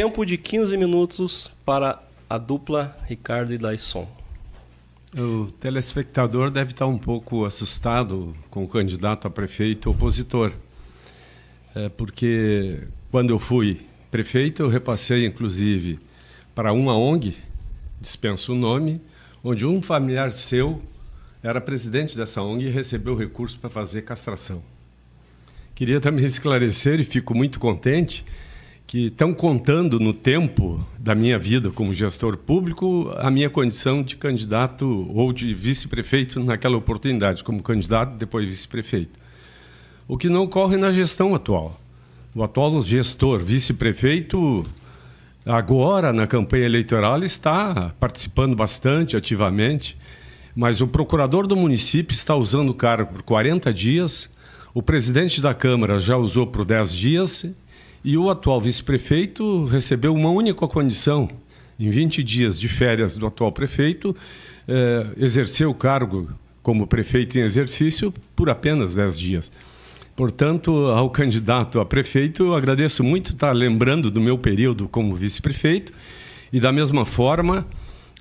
tempo de 15 minutos para a dupla Ricardo e Daisson. O telespectador deve estar um pouco assustado com o candidato a prefeito opositor, porque quando eu fui prefeito, eu repassei, inclusive, para uma ONG, dispenso o nome, onde um familiar seu era presidente dessa ONG e recebeu recurso para fazer castração. Queria também esclarecer, e fico muito contente, que estão contando no tempo da minha vida como gestor público a minha condição de candidato ou de vice-prefeito naquela oportunidade, como candidato, depois vice-prefeito. O que não ocorre na gestão atual. O atual gestor, vice-prefeito, agora na campanha eleitoral está participando bastante ativamente, mas o procurador do município está usando o cargo por 40 dias, o presidente da Câmara já usou por 10 dias e o atual vice-prefeito recebeu uma única condição, em 20 dias de férias do atual prefeito, exerceu o cargo como prefeito em exercício por apenas 10 dias. Portanto, ao candidato a prefeito, eu agradeço muito estar lembrando do meu período como vice-prefeito e, da mesma forma,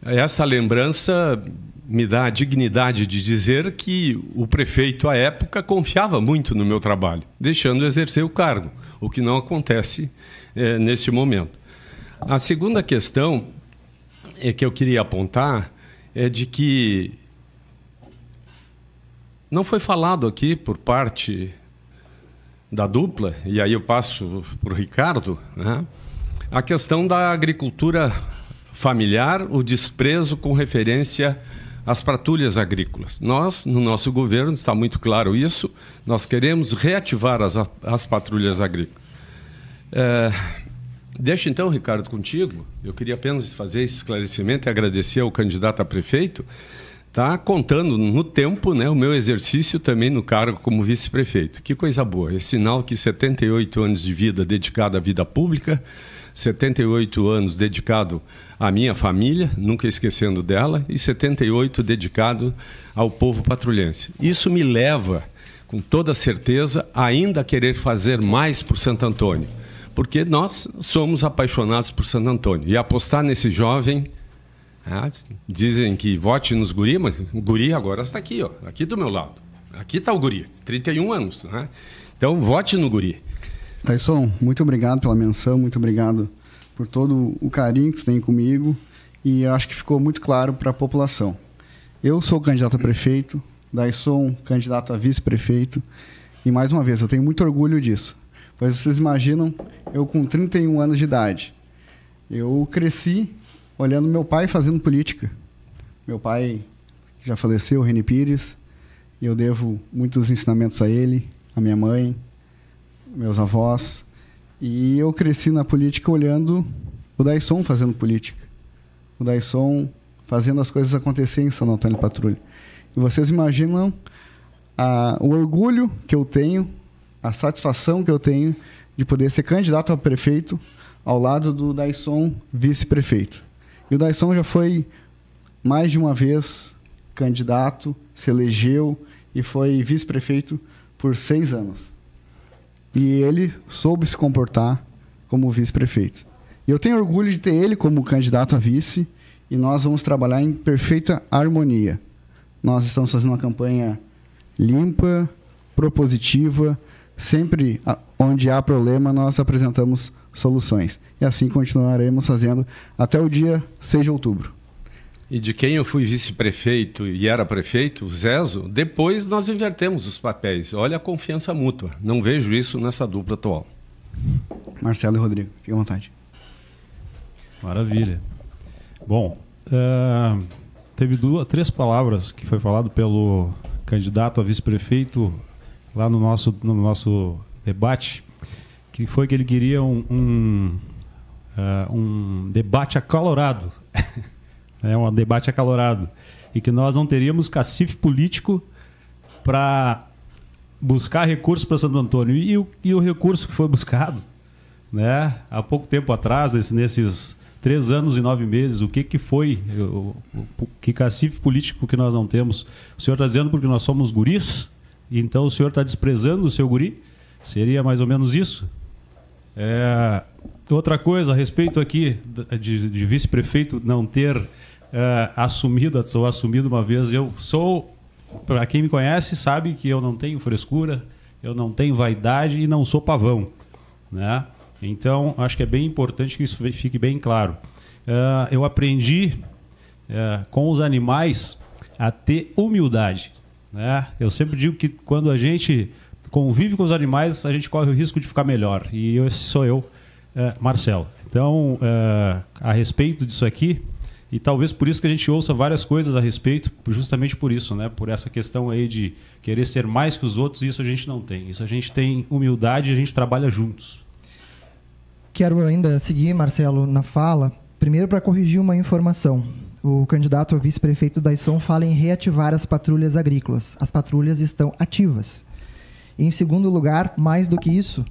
essa lembrança me dá a dignidade de dizer que o prefeito, à época, confiava muito no meu trabalho, deixando exercer o cargo, o que não acontece neste momento. A segunda questão que eu queria apontar é de que não foi falado aqui por parte da dupla, e aí eu passo para o Ricardo, né, a questão da agricultura familiar, o desprezo com referência às patrulhas agrícolas. Nós, no nosso governo, está muito claro isso, nós queremos reativar as patrulhas agrícolas. Deixa então, Ricardo, contigo. Eu queria apenas fazer esse esclarecimento e agradecer ao candidato a prefeito, tá contando no tempo, né, o meu exercício também no cargo como vice-prefeito. Que coisa boa, é sinal que 78 anos de vida dedicado à vida pública, 78 anos dedicado à minha família, nunca esquecendo dela, e 78 dedicado ao povo patrulhense. Isso me leva, com toda certeza, ainda a querer fazer mais por Santo Antônio, porque nós somos apaixonados por Santo Antônio. E apostar nesse jovem, dizem que vote nos guri, mas o guri agora está aqui, ó, aqui do meu lado. Aqui está o guri, 31 anos. Né? Então, vote no guri. Daisson, muito obrigado pela menção, muito obrigado por todo o carinho que você tem comigo, e eu acho que ficou muito claro para a população. Eu sou candidato a prefeito, Daisson candidato a vice-prefeito, e mais uma vez, eu tenho muito orgulho disso. Pois vocês imaginam, eu com 31 anos de idade, eu cresci olhando meu pai fazendo política. Meu pai já faleceu, Reni Pires, e eu devo muitos ensinamentos a ele, a minha mãe, meus avós, e eu cresci na política olhando o Daisson fazendo política, o Daisson fazendo as coisas acontecerem em São Antônio Patrulha. E vocês imaginam o orgulho que eu tenho, a satisfação que eu tenho de poder ser candidato a prefeito ao lado do Daisson vice-prefeito. E o Daisson já foi mais de uma vez candidato, se elegeu e foi vice-prefeito por 6 anos. E ele soube se comportar como vice-prefeito. E eu tenho orgulho de ter ele como candidato a vice, e nós vamos trabalhar em perfeita harmonia. Nós estamos fazendo uma campanha limpa, propositiva, sempre onde há problema nós apresentamos soluções. E assim continuaremos fazendo até o dia 6 de outubro. E de quem eu fui vice-prefeito e era prefeito, o Zezo, depois nós invertemos os papéis. Olha a confiança mútua. Não vejo isso nessa dupla atual. Marcelo e Rodrigo, fique à vontade. Maravilha. Bom, teve 3 palavras que foi falado pelo candidato a vice-prefeito lá no nosso debate, que foi que ele queria um debate acalorado. Um debate acalorado. E que nós não teríamos cacife político para buscar recursos para Santo Antônio. E o recurso que foi buscado, né, há pouco tempo atrás, nesses 3 anos e 9 meses, o que foi, que cacife político que nós não temos? O senhor está dizendo porque nós somos guris? Então o senhor está desprezando o seu guri? Seria mais ou menos isso? Outra coisa a respeito aqui de vice-prefeito não ter assumido uma vez. Eu sou, para quem me conhece, sabe que eu não tenho frescura, eu não tenho vaidade e não sou pavão, né? Então, acho que é bem importante que isso fique bem claro. Eu aprendi com os animais a ter humildade, né? Eu sempre digo que quando a gente convive com os animais, a gente corre o risco de ficar melhor. E esse sou eu, Marcelo. Então, a respeito disso aqui, e talvez por isso que a gente ouça várias coisas a respeito, justamente por isso, né? Por essa questão aí de querer ser mais que os outros, isso a gente não tem. Isso a gente tem humildade e a gente trabalha juntos. Quero ainda seguir, Marcelo, na fala. Primeiro, para corrigir uma informação. O candidato a vice-prefeito Daisson fala em reativar as patrulhas agrícolas. As patrulhas estão ativas. E, em segundo lugar, mais do que isso,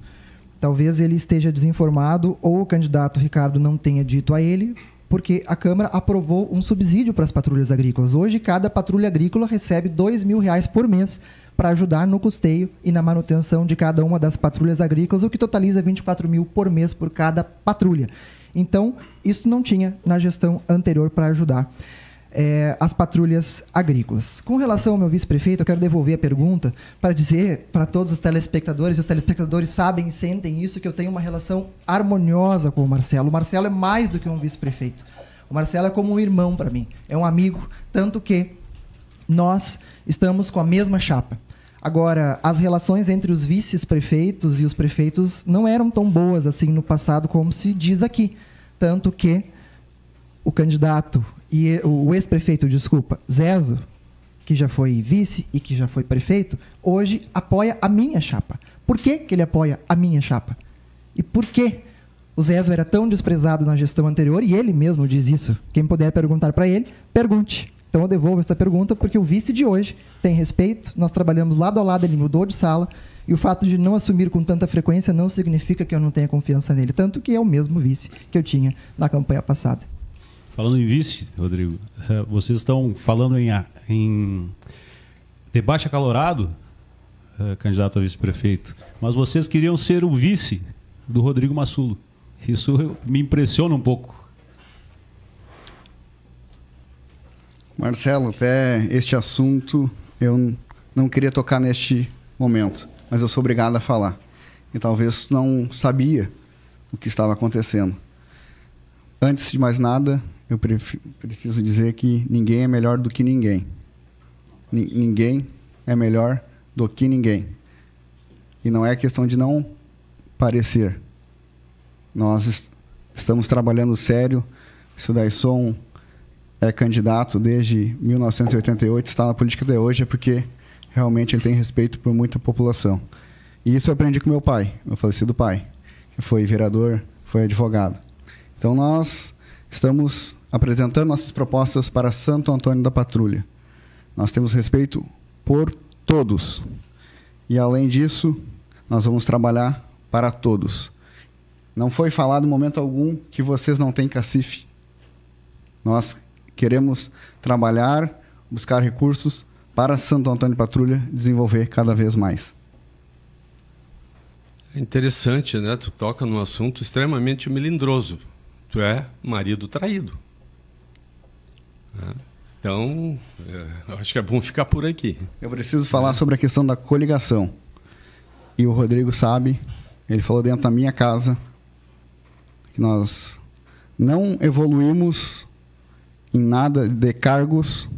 talvez ele esteja desinformado ou o candidato Ricardo não tenha dito a ele, porque a Câmara aprovou um subsídio para as patrulhas agrícolas. Hoje, cada patrulha agrícola recebe R$2.000 por mês para ajudar no custeio e na manutenção de cada uma das patrulhas agrícolas, o que totaliza R$24.000 por mês por cada patrulha. Então, isso não tinha na gestão anterior para ajudar as patrulhas agrícolas. Com relação ao meu vice-prefeito, eu quero devolver a pergunta para dizer para todos os telespectadores, e os telespectadores sabem e sentem isso, que eu tenho uma relação harmoniosa com o Marcelo. O Marcelo é mais do que um vice-prefeito. O Marcelo é como um irmão para mim, é um amigo, tanto que nós estamos com a mesma chapa. Agora, as relações entre os vice-prefeitos e os prefeitos não eram tão boas assim no passado como se diz aqui. Tanto que o candidato e o ex-prefeito, Zezo, que já foi vice e que já foi prefeito, hoje apoia a minha chapa. Por que ele apoia a minha chapa? E por que o Zezo era tão desprezado na gestão anterior? E ele mesmo diz isso. Quem puder perguntar para ele, pergunte. Então eu devolvo essa pergunta porque o vice de hoje tem respeito, nós trabalhamos lado a lado, ele mudou de sala, e o fato de não assumir com tanta frequência não significa que eu não tenha confiança nele, tanto que é o mesmo vice que eu tinha na campanha passada. Falando em vice, Rodrigo, vocês estão falando em debate acalorado, candidato a vice-prefeito, mas vocês queriam ser o vice do Rodrigo Massulo. Isso me impressiona um pouco. Marcelo, até este assunto eu não queria tocar neste momento, mas eu sou obrigado a falar. E talvez não sabia o que estava acontecendo. Antes de mais nada, eu preciso dizer que ninguém é melhor do que ninguém. Ninguém é melhor do que ninguém. E não é questão de não parecer. Nós estamos trabalhando sério. Se o Daisson é candidato desde 1988, está na política até hoje, é porque realmente ele tem respeito por muita população. E isso eu aprendi com meu pai, meu falecido pai, que foi vereador, foi advogado. Então nós estamos apresentando nossas propostas para Santo Antônio da Patrulha. Nós temos respeito por todos. E além disso, nós vamos trabalhar para todos. Não foi falado em momento algum que vocês não têm cacife. Nós queremos trabalhar, buscar recursos para Santo Antônio de Patrulha desenvolver cada vez mais. É interessante, né? Tu toca num assunto extremamente melindroso. Tu é marido traído. Então, acho que é bom ficar por aqui. Eu preciso falar sobre a questão da coligação. E o Rodrigo sabe, ele falou dentro da minha casa, que nós não evoluímos em nada de cargos,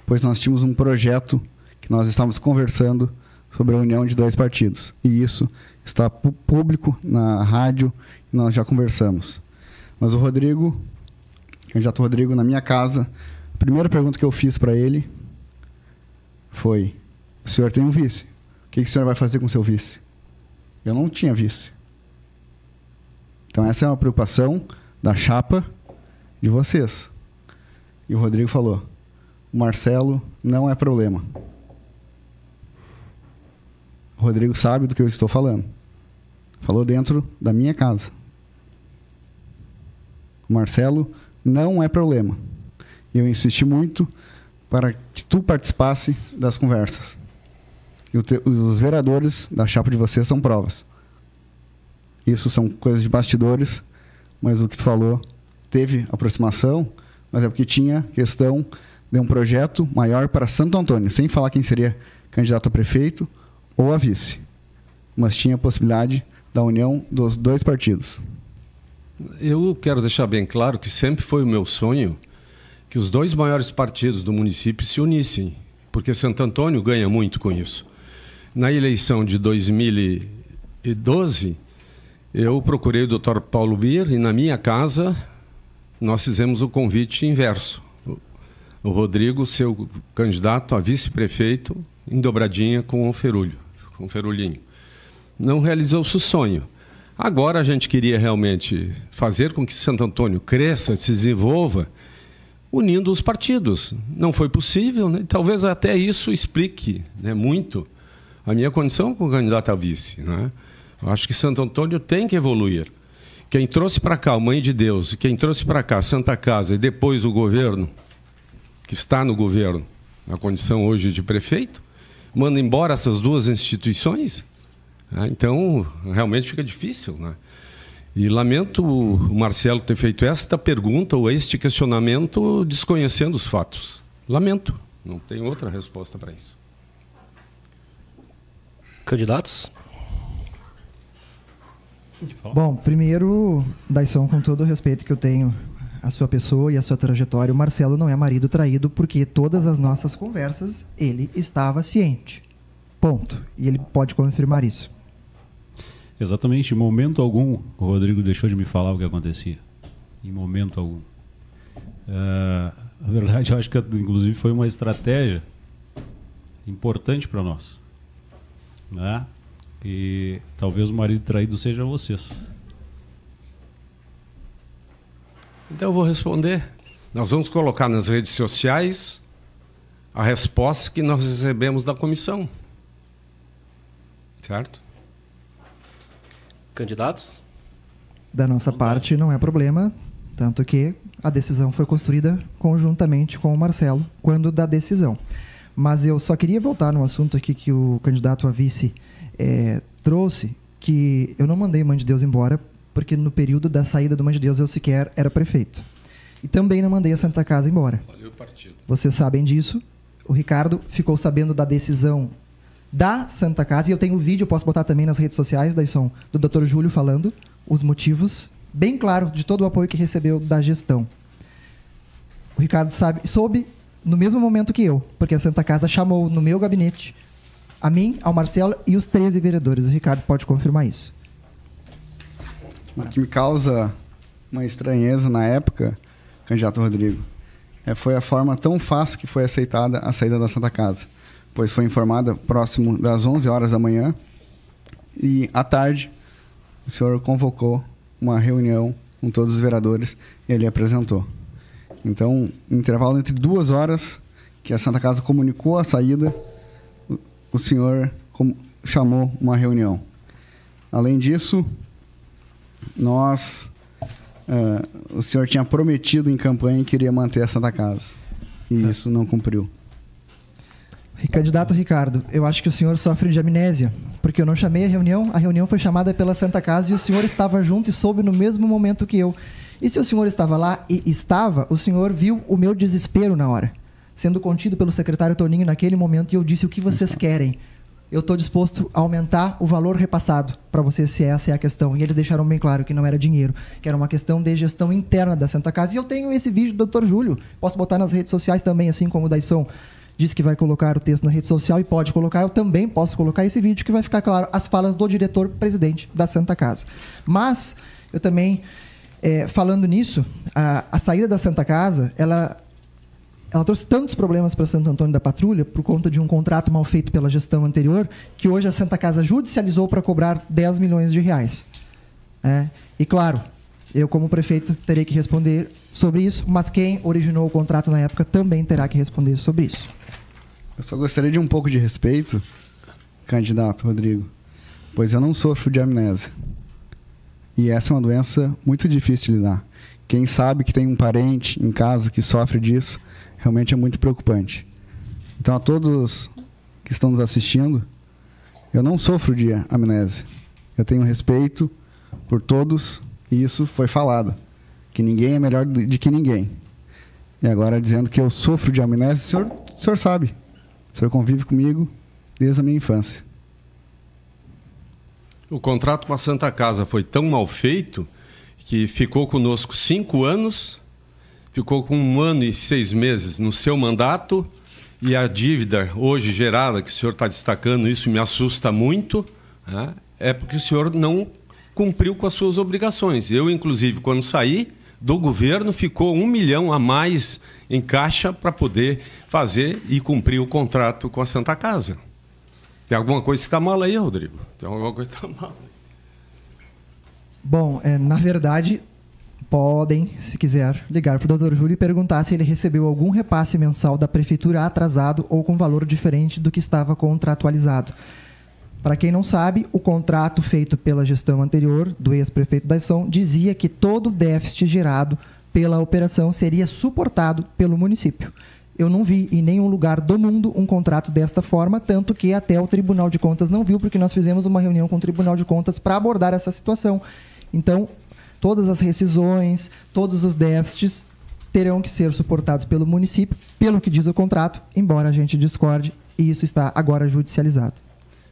pois nós tínhamos um projeto que nós estávamos conversando sobre a união de dois partidos. E isso está público na rádio e nós já conversamos. Mas o Rodrigo, candidato Rodrigo, na minha casa, a primeira pergunta que eu fiz para ele foi: o senhor tem um vice? O que o senhor vai fazer com o seu vice? Eu não tinha vice. Então essa é uma preocupação da chapa de vocês. E o Rodrigo falou: o Marcelo não é problema. O Rodrigo sabe do que eu estou falando. Falou dentro da minha casa. O Marcelo não é problema. E eu insisti muito para que tu participasse das conversas. E os vereadores da chapa de vocês são provas. Isso são coisas de bastidores mas o que tu falou teve aproximação, mas é porque tinha questão de um projeto maior para Santo Antônio, sem falar quem seria candidato a prefeito ou a vice. Mas tinha a possibilidade da união dos dois partidos. Eu quero deixar bem claro que sempre foi o meu sonho que os dois maiores partidos do município se unissem, porque Santo Antônio ganha muito com isso. Na eleição de 2012, eu procurei o Dr. Paulo Bir e na minha casa nós fizemos o convite inverso. O Rodrigo, seu candidato a vice-prefeito, em dobradinha com o Ferulinho. Não realizou-se o sonho. Agora a gente queria realmente fazer com que Santo Antônio cresça, se desenvolva, unindo os partidos. Não foi possível, né? Talvez até isso explique, né, muito a minha condição como candidato a vice, né? Eu acho que Santo Antônio tem que evoluir. Quem trouxe para cá o Mãe de Deus, quem trouxe para cá a Santa Casa e depois o governo, que está no governo, na condição hoje de prefeito, manda embora essas duas instituições. Então, realmente fica difícil, né? E lamento o Marcelo ter feito esta pergunta ou este questionamento desconhecendo os fatos. Lamento, não tem outra resposta para isso. Candidatos? Bom, primeiro, Daisson, com todo o respeito que eu tenho à sua pessoa e à sua trajetória, o Marcelo não é marido traído porque todas as nossas conversas ele estava ciente. Ponto. E ele pode confirmar isso. Exatamente. Em momento algum, o Rodrigo deixou de me falar o que acontecia. Em momento algum. Na verdade, eu acho que, inclusive, foi uma estratégia importante para nós. Né? E talvez o marido traído seja vocês. Então eu vou responder. Nós vamos colocar nas redes sociais a resposta que nós recebemos da comissão. Certo? Candidatos? Da nossa parte não é problema, tanto que a decisão foi construída conjuntamente com o Marcelo quando da decisão. Mas eu só queria voltar no assunto aqui que o candidato a vice trouxe, que eu não mandei Mãe de Deus embora, porque no período da saída do Mãe de Deus eu sequer era prefeito. E também não mandei a Santa Casa embora. Valeu, partido. Vocês sabem disso. O Ricardo ficou sabendo da decisão da Santa Casa, e eu tenho um vídeo, eu posso botar também nas redes sociais, Daisson, do Dr. Júlio falando os motivos, bem claro, de todo o apoio que recebeu da gestão. O Ricardo soube no mesmo momento que eu, porque a Santa Casa chamou no meu gabinete a mim, ao Marcelo e os 13 vereadores. O Ricardo pode confirmar isso. O que me causa uma estranheza na época, candidato Rodrigo, foi a forma tão fácil que foi aceitada a saída da Santa Casa, pois foi informada próximo das 11 horas da manhã e, à tarde, o senhor convocou uma reunião com todos os vereadores e ele apresentou. Então, no intervalo entre 2 horas que a Santa Casa comunicou a saída, o senhor chamou uma reunião. Além disso, o senhor tinha prometido em campanha que iria manter a Santa Casa. E isso não cumpriu. Candidato Ricardo, eu acho que o senhor sofre de amnésia, porque eu não chamei a reunião foi chamada pela Santa Casa e o senhor estava junto e soube no mesmo momento que eu. E se o senhor estava lá e o senhor viu o meu desespero na hora, sendo contido pelo secretário Toninho naquele momento, e eu disse: o que vocês querem? Eu estou disposto a aumentar o valor repassado para vocês, se essa é a questão. E eles deixaram bem claro que não era dinheiro, que era uma questão de gestão interna da Santa Casa. E eu tenho esse vídeo do Dr. Júlio, posso botar nas redes sociais também, assim como o Daisson disse que vai colocar o texto na rede social e pode colocar, eu também posso colocar esse vídeo que vai ficar claro as falas do diretor-presidente da Santa Casa. Mas, eu também, falando nisso, a saída da Santa Casa, ela trouxe tantos problemas para Santo Antônio da Patrulha por conta de um contrato mal feito pela gestão anterior, que hoje a Santa Casa judicializou para cobrar 10 milhões de reais. E claro, eu como prefeito terei que responder sobre isso, mas quem originou o contrato na época também terá que responder sobre isso. Eu só gostaria de um pouco de respeito, candidato Rodrigo, pois eu não sofro de amnésia. E essa é uma doença muito difícil de lidar. Quem sabe que tem um parente em casa que sofre disso, realmente é muito preocupante. Então, a todos que estão nos assistindo, eu não sofro de amnésia. Eu tenho respeito por todos E isso foi falado, que ninguém é melhor de que ninguém. E agora dizendo que eu sofro de amnésia, o senhor sabe. O senhor convive comigo desde a minha infância. O contrato com a Santa Casa foi tão mal feito que ficou conosco 5 anos, ficou com 1 ano e 6 meses no seu mandato, e a dívida hoje gerada, que o senhor está destacando, isso me assusta muito, né? É porque o senhor não cumpriu com as suas obrigações. Eu, inclusive, quando saí do governo, ficou 1 milhão a mais em caixa para poder fazer e cumprir o contrato com a Santa Casa. Tem alguma coisa que está mal aí, Rodrigo? Tem alguma coisa que está mal. Bom, na verdade, podem, se quiser, ligar para o Dr. Júlio e perguntar se ele recebeu algum repasse mensal da prefeitura atrasado ou com valor diferente do que estava contratualizado. Para quem não sabe, o contrato feito pela gestão anterior do ex-prefeito Daisson dizia que todo o déficit gerado pela operação seria suportado pelo município. Eu não vi em nenhum lugar do mundo um contrato desta forma, tanto que até o Tribunal de Contas não viu, porque nós fizemos uma reunião com o Tribunal de Contas para abordar essa situação. Então, todas as rescisões, todos os déficits terão que ser suportados pelo município, pelo que diz o contrato, embora a gente discorde, e isso está agora judicializado.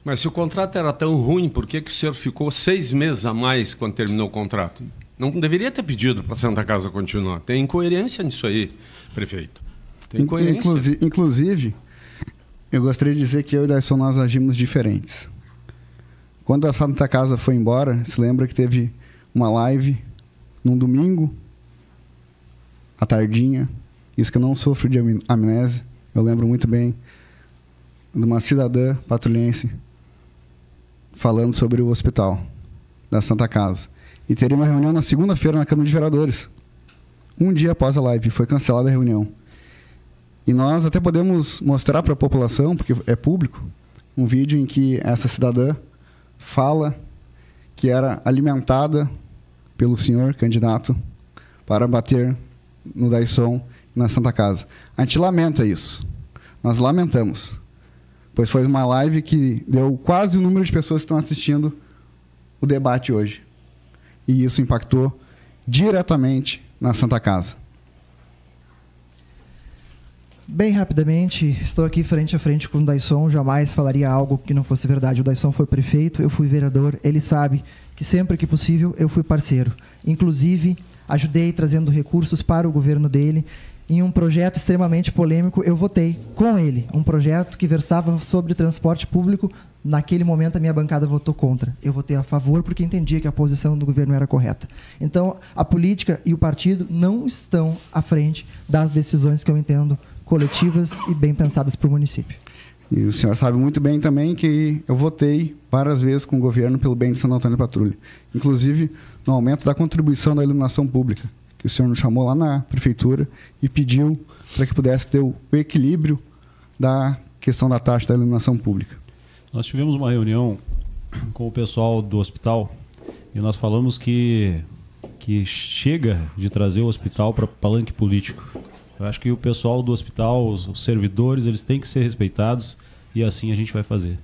Mas se o contrato era tão ruim, por que o senhor ficou 6 meses a mais quando terminou o contrato? Não deveria ter pedido para a Santa Casa continuar. Tem incoerência nisso aí, prefeito. Tem incoerência. Inclusive, eu gostaria de dizer que eu e Daisson nós agimos diferentes. Quando a Santa Casa foi embora, se lembra que teve uma live num domingo, à tardinha. Isso que eu não sofro de amnésia. Eu lembro muito bem de uma cidadã patrulhense falando sobre o hospital da Santa Casa. E teria uma reunião na segunda-feira na Câmara de Vereadores. Um dia após a live, foi cancelada a reunião. E nós até podemos mostrar para a população, porque é público, um vídeo em que essa cidadã fala que era alimentada pelo senhor candidato para bater no Daisson e na Santa Casa. A gente lamenta isso. Nós lamentamos. Pois foi uma live que deu quase o número de pessoas que estão assistindo o debate hoje. E isso impactou diretamente na Santa Casa. Bem rapidamente, estou aqui frente a frente com o Daisson, jamais falaria algo que não fosse verdade. O Daisson foi prefeito, eu fui vereador, ele sabe que sempre que possível eu fui parceiro. Inclusive, ajudei trazendo recursos para o governo dele. Em um projeto extremamente polêmico, eu votei com ele. Um projeto que versava sobre transporte público. Naquele momento, a minha bancada votou contra. Eu votei a favor porque entendia que a posição do governo era correta. Então, a política e o partido não estão à frente das decisões que eu entendo coletivas e bem pensadas para o município. E o senhor sabe muito bem também que eu votei várias vezes com o governo pelo bem de Santo Antônio Patrulha. Inclusive, no aumento da contribuição da iluminação pública, que o senhor nos chamou lá na prefeitura e pediu para que pudesse ter o equilíbrio da questão da taxa da iluminação pública. Nós tivemos uma reunião com o pessoal do hospital e nós falamos que chega de trazer o hospital para palanque político. Eu acho que o pessoal do hospital, os servidores, eles têm que ser respeitados e assim a gente vai fazer,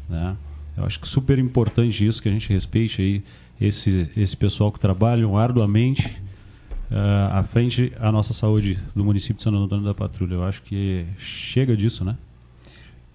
né? Eu acho que super importante isso, que a gente respeite aí esse pessoal que trabalham arduamente à frente a nossa saúde do município de Santo Antônio da Patrulha. Eu acho que chega disso, né?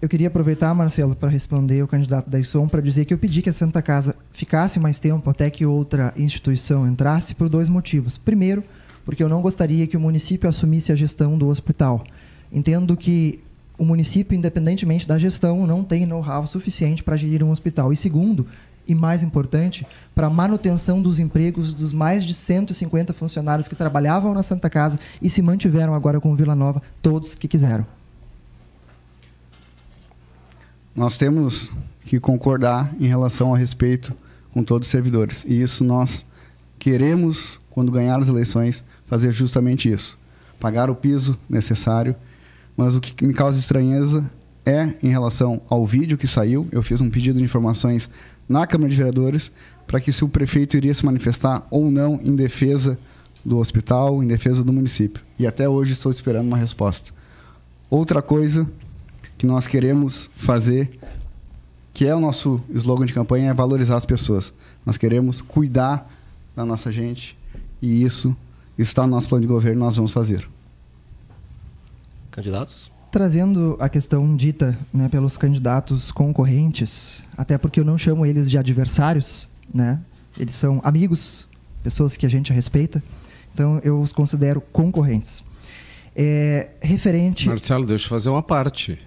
Eu queria aproveitar, Marcelo, para responder o candidato Daisson, para dizer que eu pedi que a Santa Casa ficasse mais tempo até que outra instituição entrasse por 2 motivos. Primeiro, porque eu não gostaria que o município assumisse a gestão do hospital. Entendo que o município, independentemente da gestão, não tem know-how suficiente para gerir um hospital. E segundo, e mais importante, para a manutenção dos empregos dos mais de 150 funcionários que trabalhavam na Santa Casa e se mantiveram agora com Vila Nova, todos que quiseram. Nós temos que concordar em relação ao respeito com todos os servidores. E isso nós queremos, quando ganhar as eleições, fazer justamente isso. Pagar o piso necessário. Mas o que me causa estranheza é em relação ao vídeo que saiu. Eu fiz um pedido de informações na Câmara de Vereadores para que se o prefeito iria se manifestar ou não em defesa do hospital, em defesa do município. E até hoje estou esperando uma resposta. Outra coisa que nós queremos fazer, que é o nosso slogan de campanha, é valorizar as pessoas. Nós queremos cuidar da nossa gente, e isso está no nosso plano de governo, nós vamos fazer. Candidatos? Trazendo a questão dita, né, pelos candidatos concorrentes, até porque eu não chamo eles de adversários, né? Eles são amigos, pessoas que a gente respeita, então eu os considero concorrentes. Referente... Marcelo, deixa eu fazer uma parte.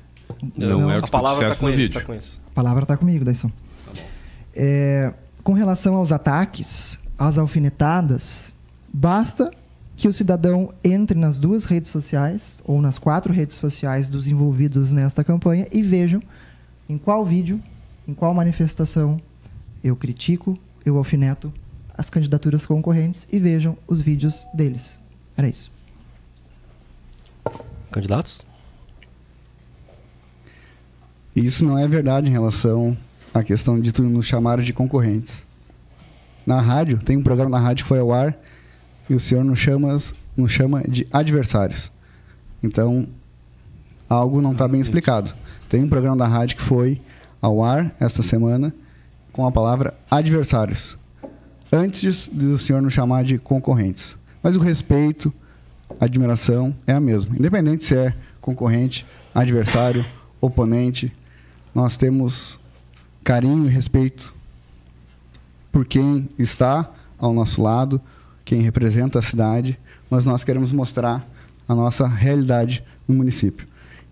Não é o a que tu palavra disseste está com no ele, vídeo. tá com isso. A palavra está comigo, Daisson. Tá bom. Com relação aos ataques, às alfinetadas, basta que o cidadão entre nas 2 redes sociais, ou nas 4 redes sociais dos envolvidos nesta campanha, e vejam em qual vídeo, em qual manifestação eu critico, eu alfineto as candidaturas concorrentes, e vejam os vídeos deles. Era isso. Candidatos? Isso não é verdade em relação à questão de tu nos chamar de concorrentes. Na rádio, tem um programa na rádio que foi ao ar e o senhor nos chama de adversários. Então, algo não está bem explicado. Tem um programa da rádio que foi ao ar esta semana com a palavra adversários, antes do senhor nos chamar de concorrentes. Mas o respeito, a admiração é a mesma. Independente se é concorrente, adversário, oponente, nós temos carinho e respeito por quem está ao nosso lado, quem representa a cidade, mas nós queremos mostrar a nossa realidade no município.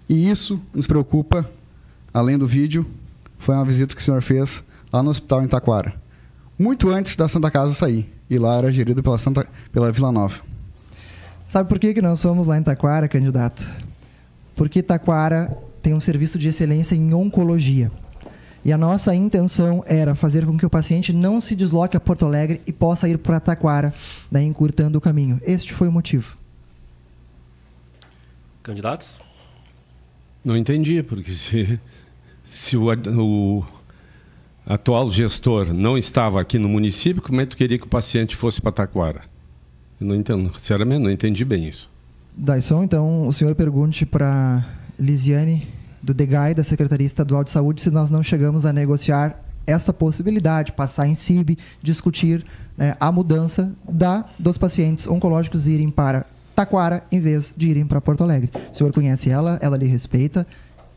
E isso nos preocupa, além do vídeo, foi uma visita que o senhor fez lá no hospital em Taquara, muito antes da Santa Casa sair, e lá era gerido pela Vila Nova. Sabe por que nós fomos lá em Taquara, candidato? Porque Taquara tem um serviço de excelência em oncologia. E a nossa intenção era fazer com que o paciente não se desloque a Porto Alegre e possa ir para Taquara, daí encurtando o caminho. Este foi o motivo. Candidatos? Não entendi, porque se o atual gestor não estava aqui no município, como é que tu queria que o paciente fosse para Taquara? Eu não entendo, sinceramente, não entendi bem isso. Daisson, então o senhor pergunte para Lisiane, do DEGAI, da Secretaria Estadual de Saúde, se nós não chegamos a negociar essa possibilidade, passar em CIB, discutir, né, a mudança dos pacientes oncológicos irem para Taquara em vez de irem para Porto Alegre. O senhor conhece ela lhe respeita,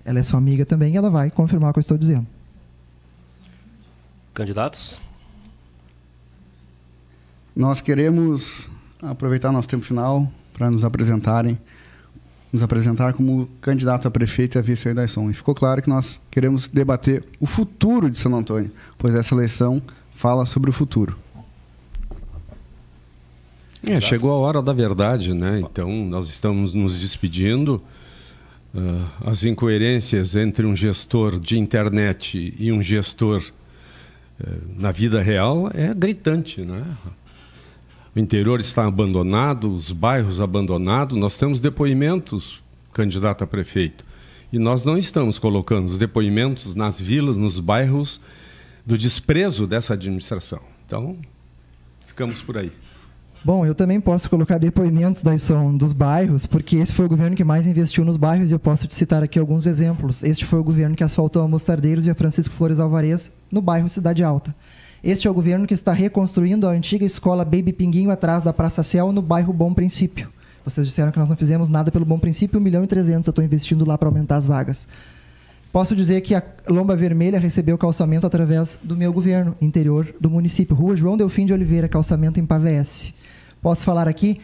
ela é sua amiga também, e ela vai confirmar o que eu estou dizendo. Candidatos? Nós queremos aproveitar nosso tempo final para nos apresentar como candidato a prefeito e a vice da Daisson. E ficou claro que nós queremos debater o futuro de Santo Antônio, pois essa eleição fala sobre o futuro. Chegou a hora da verdade, né? Então, nós estamos nos despedindo. As incoerências entre um gestor de internet e um gestor na vida real é gritante, né? O interior está abandonado, os bairros abandonados. Nós temos depoimentos, candidato a prefeito, e nós não estamos colocando os depoimentos nas vilas, nos bairros, do desprezo dessa administração. Então, ficamos por aí. Bom, eu também posso colocar depoimentos, Daisson, dos bairros, porque esse foi o governo que mais investiu nos bairros, e eu posso te citar aqui alguns exemplos. Este foi o governo que asfaltou a Mostardeiros e a Francisco Flores Alvarez, no bairro Cidade Alta. Este é o governo que está reconstruindo a antiga escola Baby Pinguinho atrás da Praça Céu, no bairro Bom Princípio. Vocês disseram que nós não fizemos nada pelo Bom Princípio, 1.300.000 eu estou investindo lá para aumentar as vagas. Posso dizer que a Lomba Vermelha recebeu calçamento através do meu governo, interior do município. Rua João Delfim de Oliveira, calçamento em Pavés. Posso falar aqui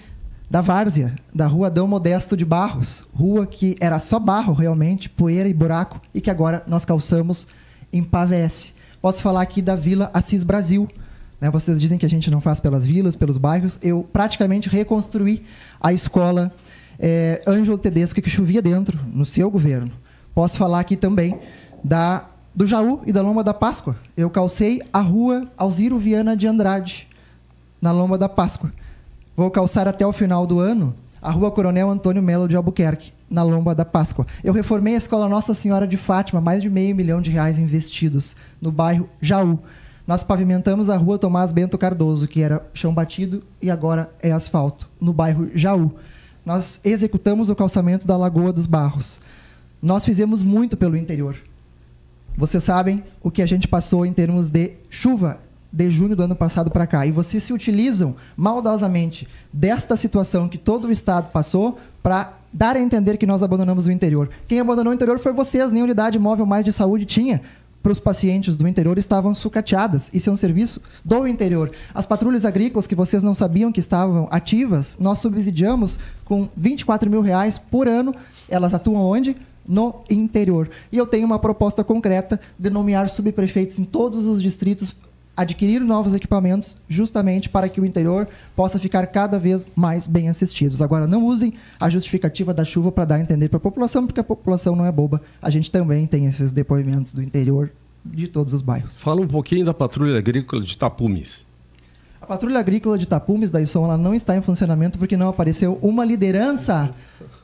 da Várzea, da Rua Adão Modesto de Barros, rua que era só barro realmente, poeira e buraco, e que agora nós calçamos em Pavés. Posso falar aqui da Vila Assis Brasil. Né? Vocês dizem que a gente não faz pelas vilas, pelos bairros. Eu praticamente reconstruí a escola Ângelo Tedesco, que chovia dentro, no seu governo. Posso falar aqui também do Jaú e da Lomba da Páscoa. Eu calcei a Rua Alziro Viana de Andrade, na Lomba da Páscoa. Vou calçar até o final do ano a Rua Coronel Antônio Melo de Albuquerque, na Lomba da Páscoa. Eu reformei a Escola Nossa Senhora de Fátima, mais de R$500 mil investidos no bairro Jaú. Nós pavimentamos a Rua Tomás Bento Cardoso, que era chão batido e agora é asfalto, no bairro Jaú. Nós executamos o calçamento da Lagoa dos Barros. Nós fizemos muito pelo interior. Vocês sabem o que a gente passou em termos de chuva de junho do ano passado para cá, e vocês se utilizam maldosamente desta situação que todo o Estado passou para dar a entender que nós abandonamos o interior. Quem abandonou o interior foi vocês, nem unidade móvel mais de saúde tinha. Para os pacientes do interior estavam sucateadas. Isso é um serviço do interior. As patrulhas agrícolas que vocês não sabiam que estavam ativas, nós subsidiamos com R$24 mil por ano. Elas atuam onde? No interior. E eu tenho uma proposta concreta de nomear subprefeitos em todos os distritos, adquirir novos equipamentos, justamente para que o interior possa ficar cada vez mais bem assistidos. Agora, não usem a justificativa da chuva para dar a entender para a população, porque a população não é boba. A gente também tem esses depoimentos do interior de todos os bairros. Fala um pouquinho da Patrulha Agrícola de Tapumes. A Patrulha Agrícola de Tapumes, da ISOM, ela não está em funcionamento porque não apareceu uma liderança.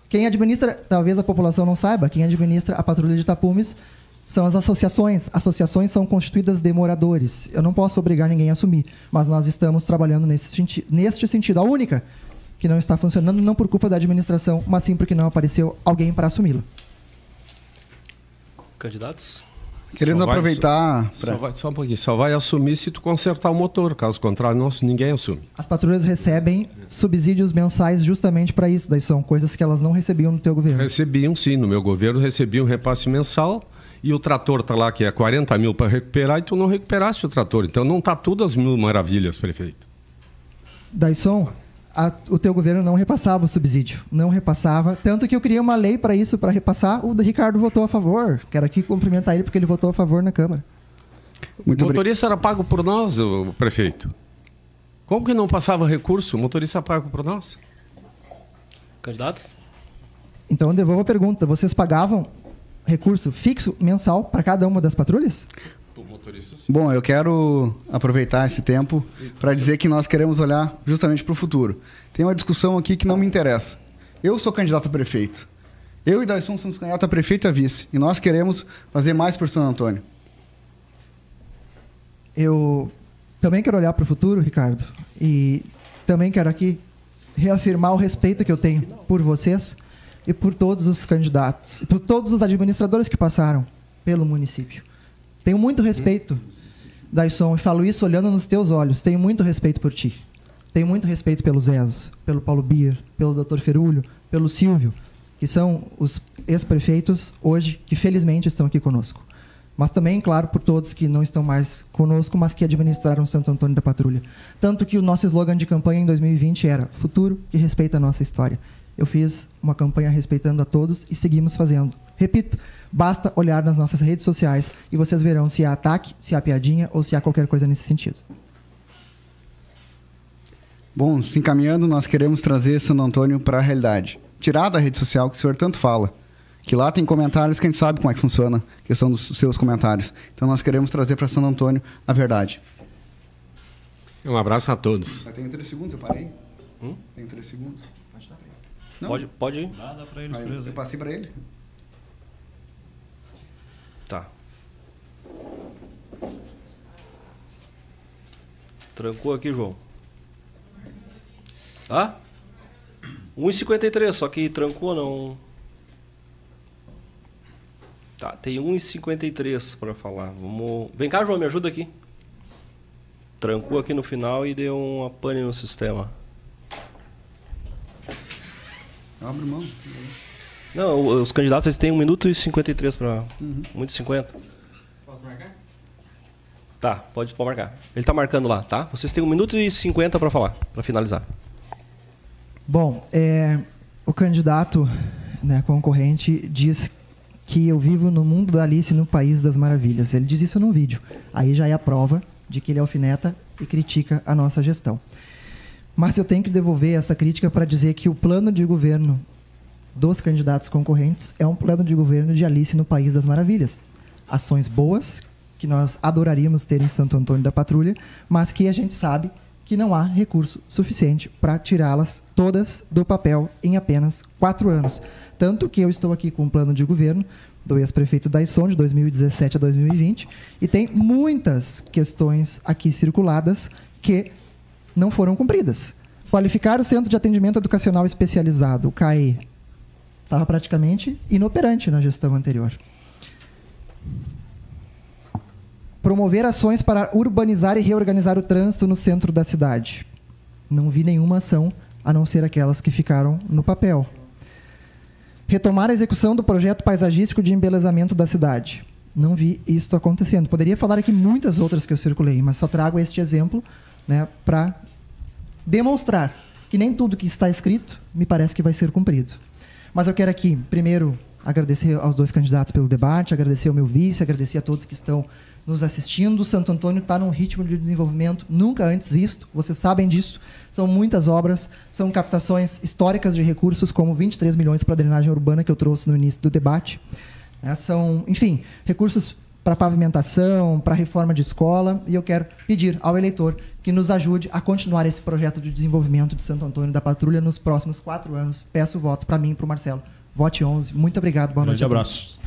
Quem administra, talvez a população não saiba, quem administra a Patrulha de Tapumes são as associações. Associações são constituídas de moradores. Eu não posso obrigar ninguém a assumir, mas nós estamos trabalhando neste sentido. A única que não está funcionando, não por culpa da administração, mas sim porque não apareceu alguém para assumi-la. Candidatos? Querendo aproveitar... Só um pouquinho. Só vai assumir se tu consertar o motor. Caso contrário, ninguém assume. As patrulhas recebem subsídios mensais justamente para isso. Daí são coisas que elas não recebiam no teu governo. Recebiam, sim. No meu governo recebiam um repasse mensal. E o trator está lá, que é 40 mil para recuperar, e tu não recuperaste o trator. Então não está tudo às mil maravilhas, prefeito. Daisson, o teu governo não repassava o subsídio. Não repassava. Tanto que eu criei uma lei para isso, para repassar. O Ricardo votou a favor. Quero aqui cumprimentar ele porque ele votou a favor na Câmara. O motorista era pago por nós, o prefeito. Como que não passava recurso? O motorista pago por nós? Candidatos? Então eu devolvo a pergunta. Vocês pagavam recurso fixo mensal para cada uma das patrulhas? Bom, eu quero aproveitar esse tempo para dizer que nós queremos olhar justamente para o futuro. Tem uma discussão aqui que não me interessa. Eu sou candidato a prefeito. Eu e Daisson somos candidatos a prefeito e a vice. E nós queremos fazer mais por Santo Antônio. Eu também quero olhar para o futuro, Ricardo. E também quero aqui reafirmar o respeito que eu tenho por vocês e por todos os candidatos, e por todos os administradores que passaram pelo município. Tenho muito respeito, Daisson, e falo isso olhando nos teus olhos. Tenho muito respeito por ti. Tenho muito respeito pelo Zezo, pelo Paulo Bier, pelo Dr. Ferulho, pelo Silvio, que são os ex-prefeitos hoje, que felizmente estão aqui conosco. Mas também, claro, por todos que não estão mais conosco, mas que administraram Santo Antônio da Patrulha. Tanto que o nosso slogan de campanha em 2020 era Futuro que respeita a nossa história. Eu fiz uma campanha respeitando a todos e seguimos fazendo. Repito, basta olhar nas nossas redes sociais e vocês verão se há ataque, se há piadinha ou se há qualquer coisa nesse sentido. Bom, se encaminhando, nós queremos trazer Santo Antônio para a realidade. Tirar da rede social, que o senhor tanto fala. Que lá tem comentários que a gente sabe como é que funciona a questão dos seus comentários. Então nós queremos trazer para Santo Antônio a verdade. Um abraço a todos. Mas tem 3 segundos, eu parei? Tem 3 segundos. Não? Pode ir. Dá para eles Aí, três. eu passei para ele. Tá. Trancou aqui, João. Ah? 1,53, só que trancou não. Tá, tem 1,53 para falar. Vamos. Vem cá, João, me ajuda aqui. Trancou aqui no final e deu uma pane no sistema. Abre mão. Não, os candidatos eles têm 1 minuto e 53 para 1,50. Posso marcar? Tá, pode marcar. Ele tá marcando lá, tá? Vocês têm 1 minuto e 50 para falar, para finalizar. Bom, o candidato, né, concorrente diz que eu vivo no mundo da Alice no País das Maravilhas. Ele diz isso num vídeo. Aí já é a prova de que ele alfineta e critica a nossa gestão. Mas eu tenho que devolver essa crítica para dizer que o plano de governo dos candidatos concorrentes é um plano de governo de Alice no País das Maravilhas. Ações boas, que nós adoraríamos ter em Santo Antônio da Patrulha, mas que a gente sabe que não há recurso suficiente para tirá-las todas do papel em apenas 4 anos. Tanto que eu estou aqui com um plano de governo do ex-prefeito Daisson, de 2017 a 2020, e tem muitas questões aqui circuladas que não foram cumpridas. Qualificar o Centro de Atendimento Educacional Especializado, o CAE, estava praticamente inoperante na gestão anterior. Promover ações para urbanizar e reorganizar o trânsito no centro da cidade. Não vi nenhuma ação, a não ser aquelas que ficaram no papel. Retomar a execução do projeto paisagístico de embelezamento da cidade. Não vi isto acontecendo. Poderia falar aqui muitas outras que eu circulei, mas só trago este exemplo, né, para demonstrar que nem tudo que está escrito me parece que vai ser cumprido. Mas eu quero aqui, primeiro, agradecer aos dois candidatos pelo debate, agradecer ao meu vice, agradecer a todos que estão nos assistindo. Santo Antônio está num ritmo de desenvolvimento nunca antes visto, vocês sabem disso. São muitas obras, são captações históricas de recursos, como 23 milhões para a drenagem urbana, que eu trouxe no início do debate. São, enfim, recursos para pavimentação, para reforma de escola, e eu quero pedir ao eleitor que nos ajude a continuar esse projeto de desenvolvimento de Santo Antônio da Patrulha nos próximos 4 anos. Peço o voto para mim e para o Marcelo. Vote 11. Muito obrigado. Boa noite. Grande abraço.